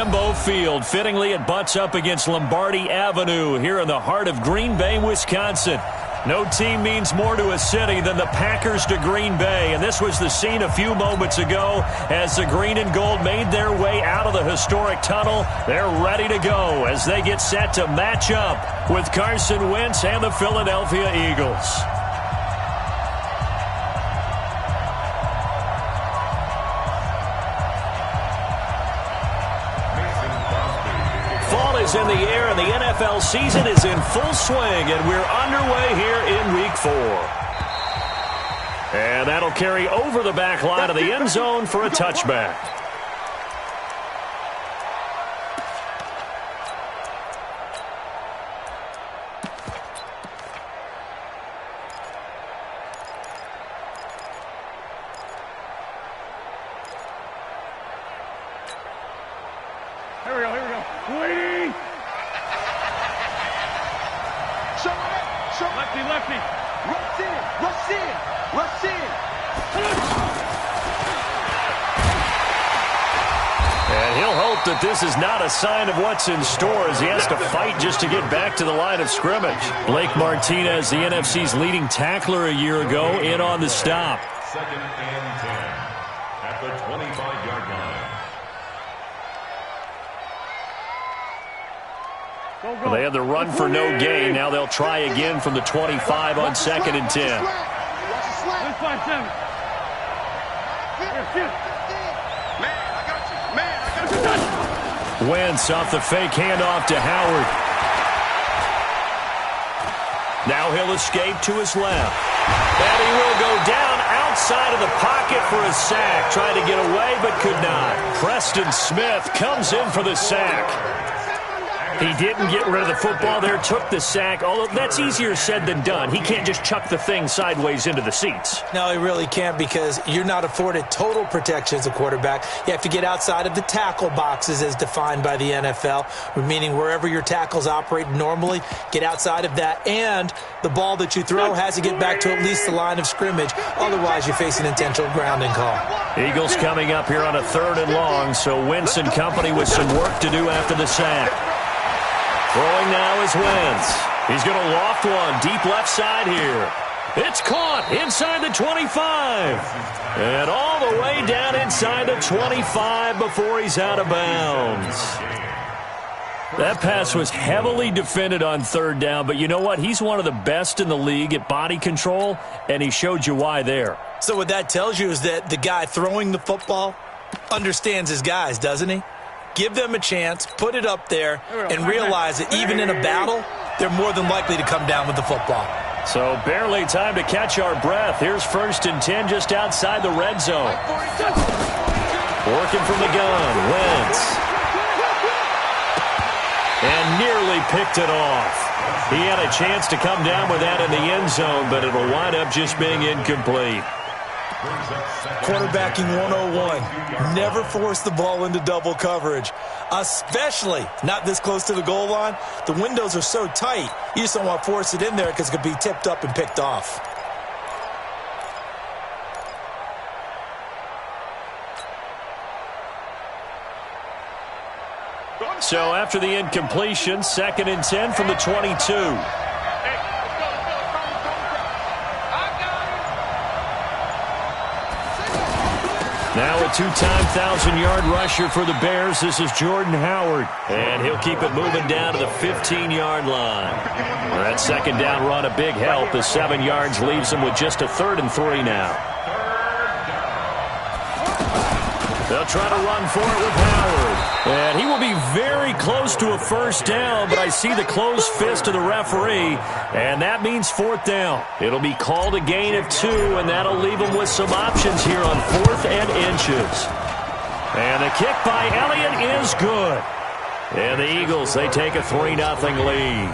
Lambeau Field. Fittingly, it butts up against Lombardi Avenue here in the heart of Green Bay, Wisconsin. No team means more to a city than the Packers to Green Bay, and this was the scene a few moments ago as the green and gold made their way out of the historic tunnel. They're ready to go as they get set to match up with Carson Wentz and the Philadelphia Eagles. Fall is in the air, and the NFL season is in full swing, and we're underway here in Week 4. And that'll carry over the back line of the end zone for a touchback. Here we go. Waiting. Lefty. Rush in. And he'll hope that this is not a sign of what's in store as he has to fight just to get back to the line of scrimmage. Blake Martinez, the NFC's leading tackler a year ago, in on the stop. 2nd and 10 at the 25-yard line. Well, they had the run for no gain. Now they'll try again from the 25 on 2nd and 10. Wentz off the fake handoff to Howard. Now he'll escape to his left. And he will go down outside of the pocket for a sack. Tried to get away but could not. Preston Smith comes in for the sack. He didn't get rid of the football there, took the sack, although that's easier said than done. He can't just chuck the thing sideways into the seats. No, he really can't, because you're not afforded total protection as a quarterback. You have to get outside of the tackle boxes as defined by the NFL, meaning wherever your tackles operate normally, get outside of that, and the ball that you throw has to get back to at least the line of scrimmage. Otherwise, you're facing intentional grounding call. Eagles coming up here on a 3rd and long, so Wentz and company with some work to do after the sack. Throwing now is Wentz. He's going to loft one deep left side here. It's caught inside the 25. And all the way down inside the 25 before he's out of bounds. That pass was heavily defended on 3rd down, but you know what? He's one of the best in the league at body control, and he showed you why there. So what that tells you is that the guy throwing the football understands his guys, doesn't he? Give them a chance, put it up there, and realize that even in a battle, they're more than likely to come down with the football. So barely time to catch our breath. Here's 1st and 10 just outside the red zone. Working from the gun, Wentz. And nearly picked it off. He had a chance to come down with that in the end zone, but it'll wind up just being incomplete. Quarterbacking 101. Never force the ball into double coverage, especially not this close to the goal line. The windows are so tight, you just don't want to force it in there because it could be tipped up and picked off. So after the incompletion, 2nd and 10 from the 22. Now a 2-time 1,000-yard rusher for the Bears. This is Jordan Howard. And he'll keep it moving down to the 15-yard line. That 2nd down run a big help as 7 yards leaves them with just a 3rd and 3 now. They'll try to run for it with Howard. And he will be very close to a 1st down, but I see the closed fist of the referee, and that means 4th down. It'll be called a gain of 2, and that'll leave them with some options here on 4th and inches. And the kick by Elliott is good. And the Eagles, they take a 3-0 lead.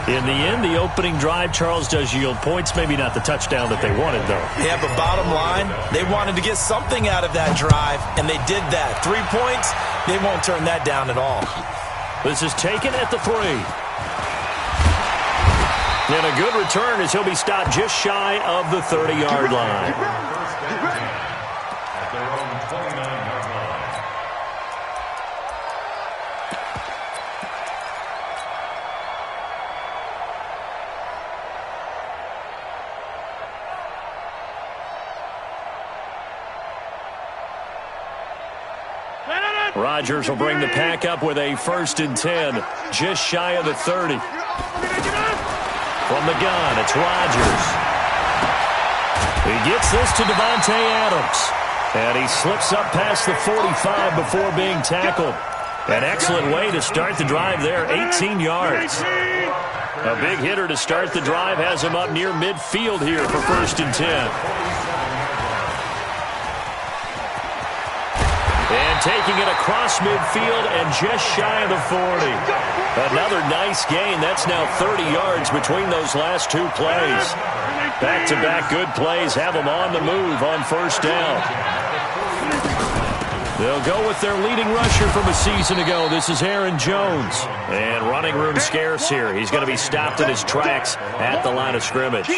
In the end, the opening drive, Charles, does yield points. Maybe not the touchdown that they wanted, though. Yeah, but bottom line, they wanted to get something out of that drive, and they did that. 3 points, they won't turn that down at all. This is taken at the 3. And a good return as he'll be stopped just shy of the 30-yard line. Rodgers will bring the pack up with a 1st and 10, just shy of the 30. From the gun, it's Rodgers. He gets this to Davante Adams. And he slips up past the 45 before being tackled. An excellent way to start the drive there, 18 yards. A big hitter to start the drive has him up near midfield here for 1st and 10. And taking it across midfield and just shy of the 40. Another nice gain. That's now 30 yards between those last two plays. Back-to-back good plays have them on the move on 1st down. They'll go with their leading rusher from a season ago. This is Aaron Jones. And running room scarce here. He's going to be stopped in his tracks at the line of scrimmage.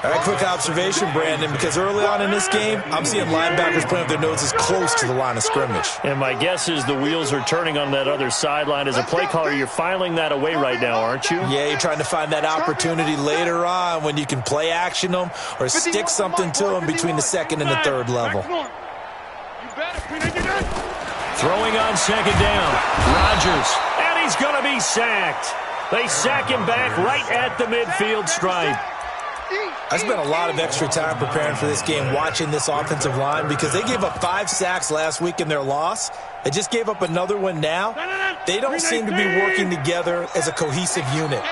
All right, quick observation, Brandon, because early on in this game, I'm seeing linebackers putting up their noses close to the line of scrimmage. And my guess is the wheels are turning on that other sideline. As a play caller, you're filing that away right now, aren't you? Yeah, you're trying to find that opportunity later on when you can play action them or stick something to them between the 2nd and the 3rd level. Throwing on 2nd down. Rodgers, and he's going to be sacked. They sack him back right at the midfield stripe. I spent a lot of extra time preparing for this game watching this offensive line because they gave up 5 sacks last week in their loss. They just gave up another one now. They don't seem to be working together as a cohesive unit.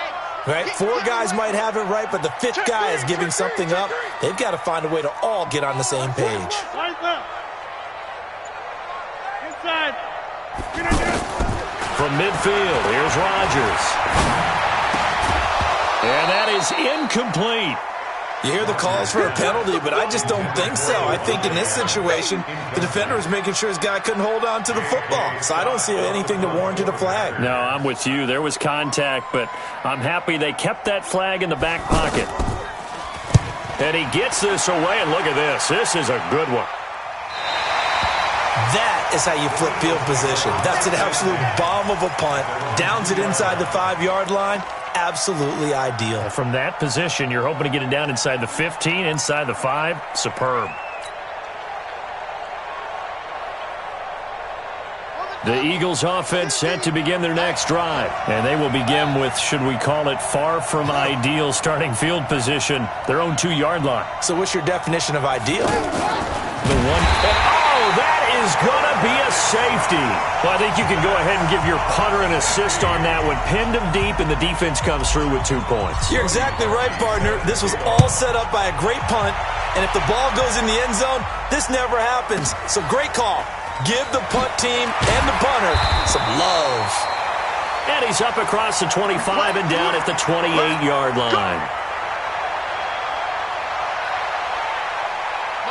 Right? 4 guys might have it right, but the 5th guy is giving something up. They've got to find a way to all get on the same page. From midfield, here's Rodgers. And that is incomplete. You hear the calls for a penalty, but I just don't think so. I think in this situation, the defender was making sure his guy couldn't hold on to the football. So I don't see anything to warrant a flag. No, I'm with you. There was contact, but I'm happy they kept that flag in the back pocket. And he gets this away, and look at this. This is a good one. That is how you flip field position. That's an absolute bomb of a punt. Downs it inside the 5-yard line. Absolutely ideal. From that position, you're hoping to get it down inside the 15, inside the 5. Superb. The Eagles offense set to begin their next drive. And they will begin with, should we call it, far from ideal starting field position, their own 2-yard line. So what's your definition of ideal? The one. Oh, that is going to be a safety. Well, I think you can go ahead and give your punter an assist on that one. Pinned him deep, and the defense comes through with 2 points. You're exactly right, partner. This was all set up by a great punt, and if the ball goes in the end zone, this never happens. So great call. Give the punt team and the punter some love. And he's up across the 25 and down at the 28-yard line.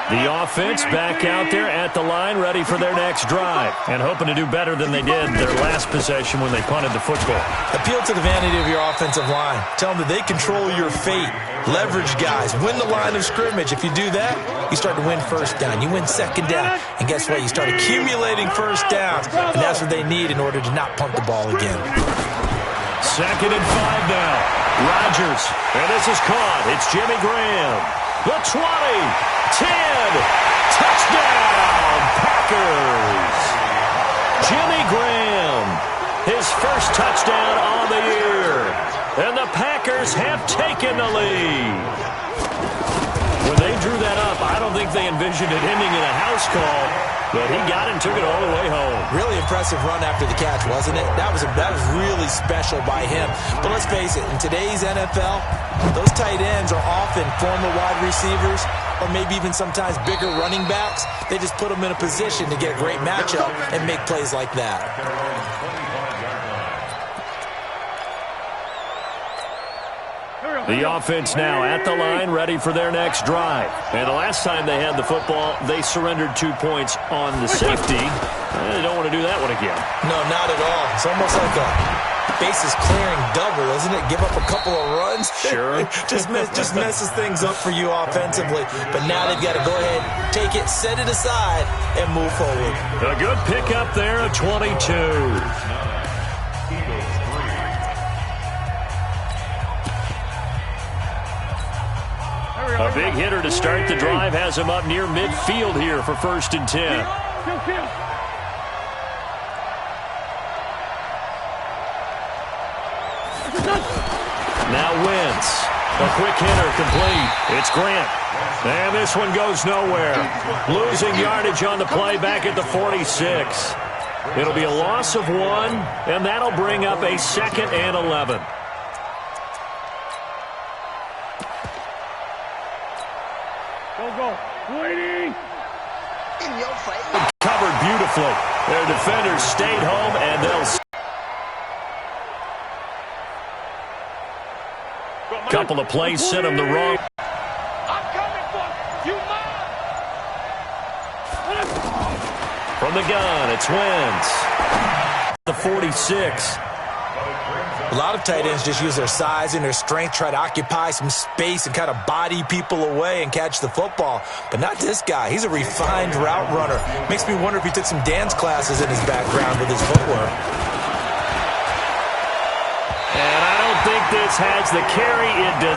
The offense back out there at the line, ready for their next drive, and hoping to do better than they did their last possession when they punted the football. Appeal to the vanity of your offensive line. Tell them that they control your fate. Leverage guys. Win the line of scrimmage. If you do that, you start to win 1st down. You win 2nd down. And guess what? You start accumulating 1st downs. And that's what they need in order to not punt the ball again. 2nd and 5 now. Rodgers. And this is caught. It's Jimmy Graham. The 20. 10. Touchdown, Packers. Jimmy Graham. His first touchdown on the year. And the Packers have taken the lead. When they drew that up, I don't think they envisioned it ending in a house call, but he got it and took it all the way home. Really impressive run after the catch, wasn't it? That was really special by him. But let's face it, in today's NFL, those tight ends are often former wide receivers or maybe even sometimes bigger running backs. They just put them in a position to get a great matchup and make plays like that. The offense now at the line, ready for their next drive. And the last time they had the football, they surrendered 2 points on the safety. They don't want to do that one again. No, not at all. It's almost like a bases clearing double, isn't it? Give up a couple of runs. Sure. just messes things up for you offensively. But now they've got to go ahead, take it, set it aside, and move forward. A good pickup there at 22. A big hitter to start the drive has him up near midfield here for 1st and 10. Now Wentz. A quick hitter complete. It's Grant. And this one goes nowhere. Losing yardage on the play back at the 46. It'll be a loss of 1, and that'll bring up a 2nd and 11. Go. Waiting. In your face. Covered beautifully. Their defenders stayed home, and they'll... Couple of plays sent them the wrong... I'm coming for you. From the gun, it's Wentz. The 46. A lot of tight ends just use their size and their strength, try to occupy some space and kind of body people away and catch the football. But not this guy. He's a refined route runner. Makes me wonder if he took some dance classes in his background with his footwork. And I don't think this has the carry. It does